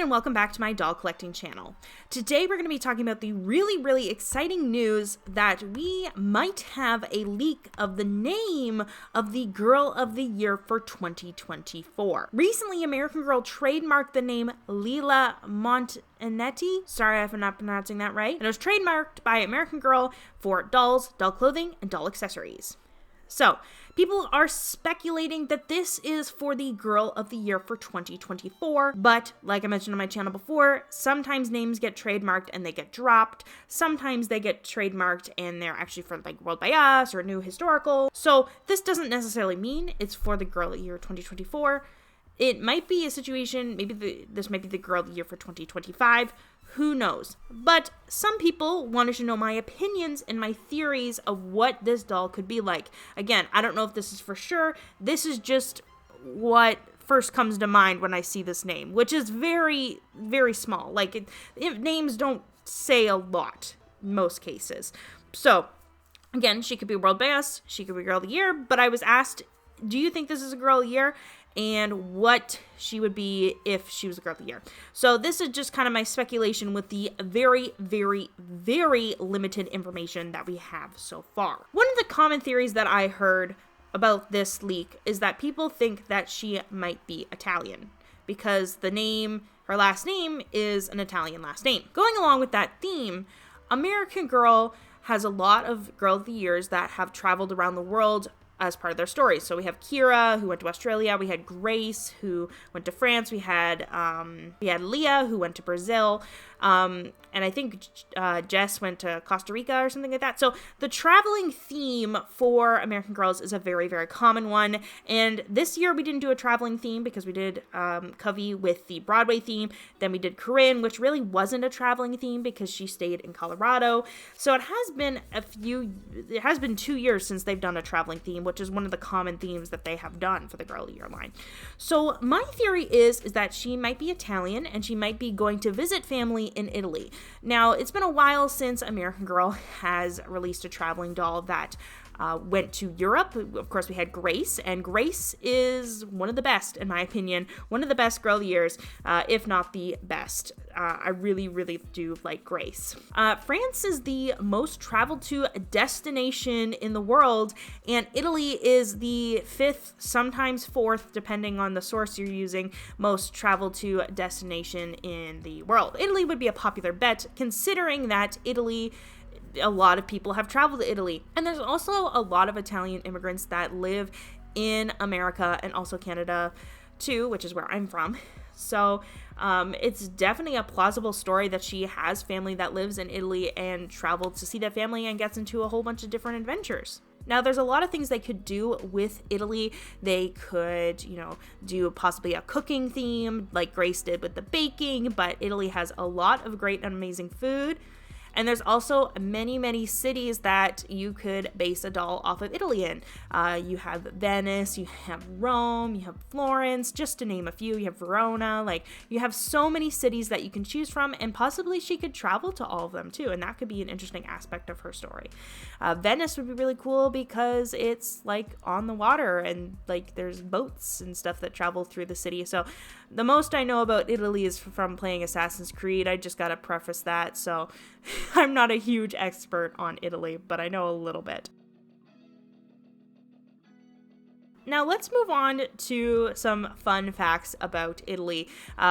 and welcome back to my doll collecting channel. Today we're going to be talking about the really exciting news that we might have a leak of the name of the Girl of the Year for 2024. Recently, American Girl trademarked the name LILA Monetti. Sorry if I'm not pronouncing that right. And it was trademarked by American Girl for dolls, doll clothing, and doll accessories. So, people are speculating that this is for the Girl of the Year for 2024, but like I mentioned on my channel before, sometimes names get trademarked and they get dropped. Sometimes they get trademarked and they're actually for like World by Us or New Historical. So this doesn't necessarily mean it's for the Girl of the Year 2024. It might be a situation, this might be the Girl of the Year for 2025. Who knows? But some people wanted to know my opinions and my theories of what this doll could be like. Again, I don't know if this is for sure. This is just what first comes to mind when I see this name, which is very small. Like, names don't say a lot in most cases. So, again, she could be World by Us, she could be Girl of the Year, but I was asked, do you think this is a Girl of the Year? And what she would be if she was a Girl of the Year. So this is just kind of my speculation with the very limited information that we have so far. One of the common theories that I heard about this leak is that people think that she might be Italian because her last name is an Italian last name. Going along with that theme, American Girl has a lot of Girl of the Years that have traveled around the world as part of their stories. So we have Kira, who went to Australia. We had Grace, who went to France. We had Leah, who went to Brazil. And I think Jess went to Costa Rica or something like that. So the traveling theme for American Girls is a very common one. And this year we didn't do a traveling theme because we did Kavi with the Broadway theme. Then we did Corinne, which really wasn't a traveling theme because she stayed in Colorado. So it has been 2 years since they've done a traveling theme, which is one of the common themes that they have done for the Girl of the Year line. So my theory is that she might be Italian and she might be going to visit family in Italy. Now, it's been a while since American Girl has released a traveling doll that went to Europe. Of course, we had Grace, and Grace is one of the best, in my opinion, one of the best Girl of the Years, if not the best. I really do like Grace. France is the most traveled to destination in the world, and Italy is the 5th, sometimes 4th, depending on the source you're using, most traveled to destination in the world. Italy would be a popular bet, considering that a lot of people have traveled to Italy. And there's also a lot of Italian immigrants that live in America and also Canada too, which is where I'm from. So it's definitely a plausible story that she has family that lives in Italy and traveled to see that family and gets into a whole bunch of different adventures. Now, there's a lot of things they could do with Italy. They could, do possibly a cooking theme like Grace did with the baking, but Italy has a lot of great and amazing food. And there's also many cities that you could base a doll off of Italy in. You have Venice, you have Rome, you have Florence, just to name a few. You have Verona. You have so many cities that you can choose from, and possibly she could travel to all of them too, and that could be an interesting aspect of her story. Venice would be really cool because it's on the water, and there's boats and stuff that travel through the city. So the most I know about Italy is from playing Assassin's Creed. I just gotta preface that. So I'm not a huge expert on Italy, but I know a little bit. Now let's move on to some fun facts about Italy.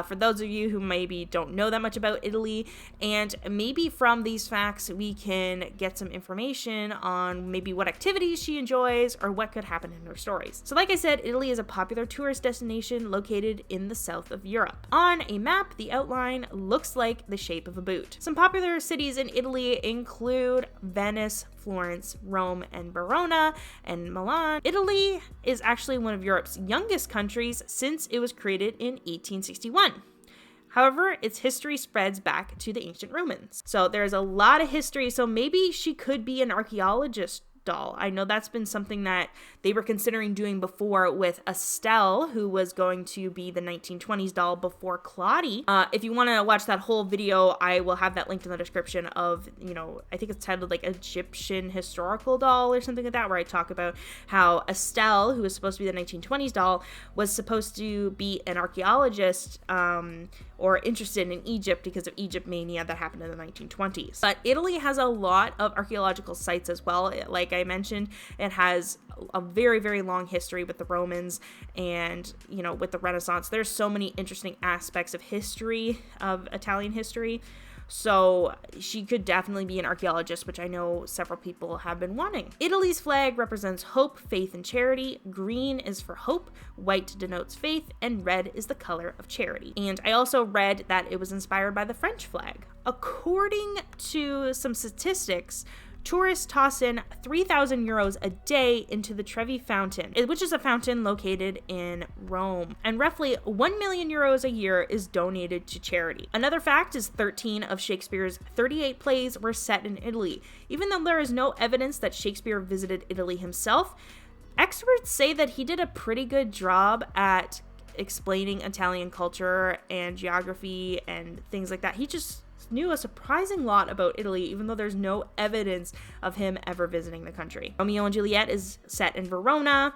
For those of you who maybe don't know that much about Italy, and maybe from these facts we can get some information on maybe what activities she enjoys or what could happen in her stories. So like I said, Italy is a popular tourist destination located in the south of Europe. On a map, the outline looks like the shape of a boot. Some popular cities in Italy include Venice, Florence, Rome, and Verona, and Milan. Italy is actually one of Europe's youngest countries since it was created in 1861. However, its history spreads back to the ancient Romans. So there's a lot of history, so maybe she could be an archaeologist doll. I know that's been something that they were considering doing before with Estelle, who was going to be the 1920s doll before Claudie. If you want to watch that whole video, I will have that linked in the description of, I think it's titled Egyptian Historical Doll or something like that, where I talk about how Estelle, who was supposed to be the 1920s doll, was supposed to be an archaeologist, or interested in Egypt because of Egypt mania that happened in the 1920s. But Italy has a lot of archaeological sites as well. Like I mentioned, it has a very, very long history with the Romans and, you know, with the Renaissance. There's so many interesting aspects of history, of Italian history. So she could definitely be an archaeologist, which I know several people have been wanting. Italy's flag represents hope, faith, and charity. Green is for hope, white denotes faith, and red is the color of charity. And I also read that it was inspired by the French flag. According to some statistics, tourists toss in 3,000 euros a day into the Trevi Fountain, which is a fountain located in Rome. And roughly 1 million euros a year is donated to charity. Another fact is 13 of Shakespeare's 38 plays were set in Italy. Even though there is no evidence that Shakespeare visited Italy himself, experts say that he did a pretty good job at explaining Italian culture and geography and things like that. He just knew a surprising lot about Italy, even though there's no evidence of him ever visiting the country. Romeo and Juliet is set in Verona,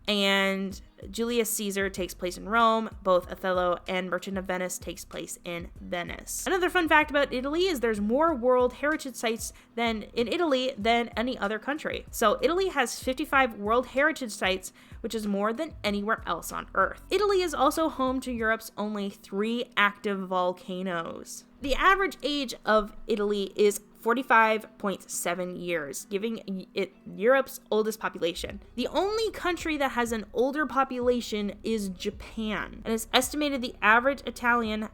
and Julius Caesar takes place in Rome. Both Othello and Merchant of Venice takes place in Venice. Another fun fact about Italy is there's more World Heritage Sites in Italy than any other country. So Italy has 55 World Heritage Sites, which is more than anywhere else on Earth. Italy is also home to Europe's only 3 active volcanoes. The average age of Italy is 45.7 years, giving it Europe's oldest population. The only country that has an older population is Japan, and it's estimated the average Italian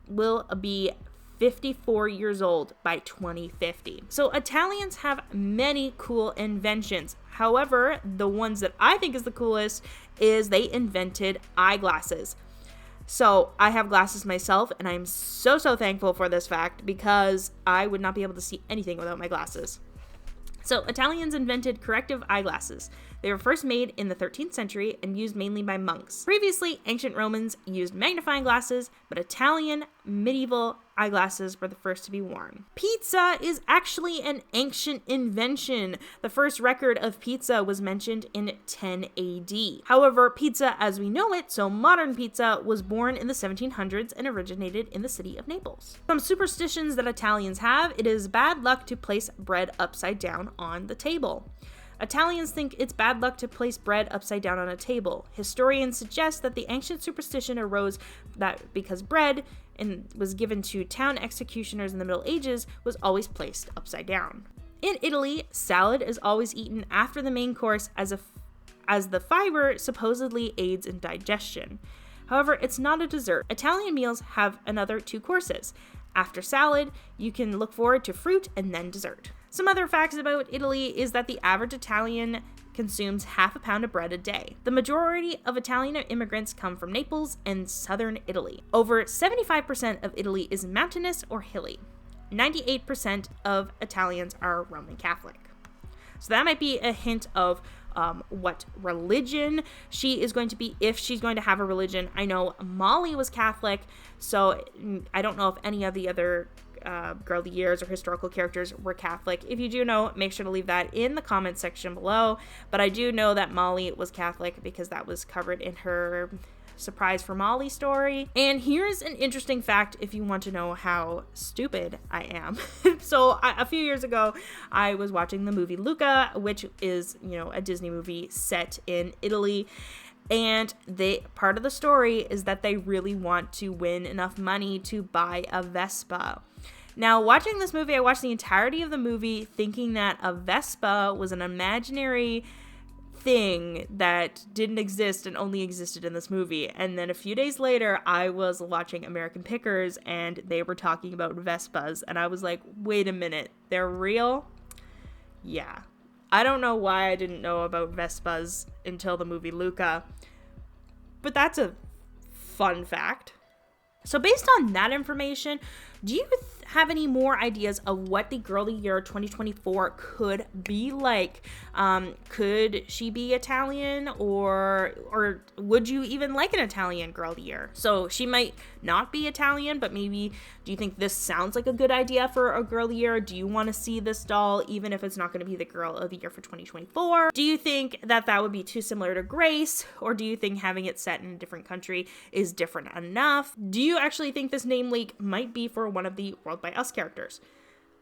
will be 54 years old by 2050. So Italians have many cool inventions. However, the ones that I think is the coolest is they invented eyeglasses. So I have glasses myself, and I'm so thankful for this fact because I would not be able to see anything without my glasses. So Italians invented corrective eyeglasses. They were first made in the 13th century and used mainly by monks. Previously, ancient Romans used magnifying glasses, but Italian medieval eyeglasses were the first to be worn. Pizza is actually an ancient invention. The first record of pizza was mentioned in 10 AD. However, pizza as we know it, so modern pizza, was born in the 1700s and originated in the city of Naples. Some superstitions that Italians have: it is bad luck to place bread upside down on the table. Italians think it's bad luck to place bread upside down on a table. Historians suggest that the ancient superstition arose that because bread was given to town executioners in the Middle Ages was always placed upside down. In Italy, salad is always eaten after the main course as the fiber supposedly aids in digestion. However, it's not a dessert. Italian meals have another 2 courses. After salad, you can look forward to fruit and then dessert. Some other facts about Italy is that the average Italian consumes half a pound of bread a day. The majority of Italian immigrants come from Naples and southern Italy. Over 75% of Italy is mountainous or hilly. 98% of Italians are Roman Catholic. So that might be a hint of what religion she is going to be, if she's going to have a religion. I know Molly was Catholic, so I don't know if any of the other girly years or historical characters were Catholic. If you do know, make sure to leave that in the comment section below. But I do know that Molly was Catholic because that was covered in her Surprise for Molly story. And here's an interesting fact if you want to know how stupid I am. So a few years ago, I was watching the movie Luca, which is, a Disney movie set in Italy. And part of the story is that they really want to win enough money to buy a Vespa. Now, watching this movie, I watched the entirety of the movie thinking that a Vespa was an imaginary thing that didn't exist and only existed in this movie. And then a few days later, I was watching American Pickers and they were talking about Vespas. And I was like, wait a minute, they're real? Yeah. I don't know why I didn't know about Vespas until the movie Luca, but that's a fun fact. So based on that information, have any more ideas of what the girl of the year 2024 could be like, could she be Italian, or would you even like an Italian girl of the year? So she might not be Italian, but maybe do you think this sounds like a good idea for a girl of the year? Do you want to see this doll even if it's not going to be the girl of the year for 2024? Do you think that that would be too similar to Grace, or do you think having it set in a different country is different enough? Do you actually think this name leak might be for one of the World by Us characters?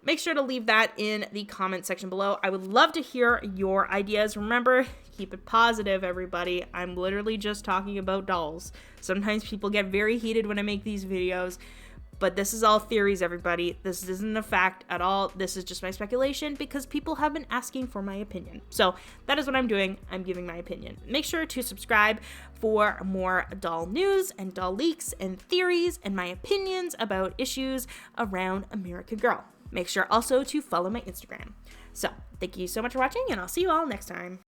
Make sure to leave that in the comment section below. I would love to hear your ideas. Remember, keep it positive, everybody. I'm literally just talking about dolls. Sometimes people get very heated when I make these videos, but this is all theories, everybody. This isn't a fact at all. This is just my speculation because people have been asking for my opinion. So that is what I'm doing. I'm giving my opinion. Make sure to subscribe for more doll news and doll leaks and theories and my opinions about issues around American Girl. Make sure also to follow my Instagram. So thank you so much for watching, and I'll see you all next time.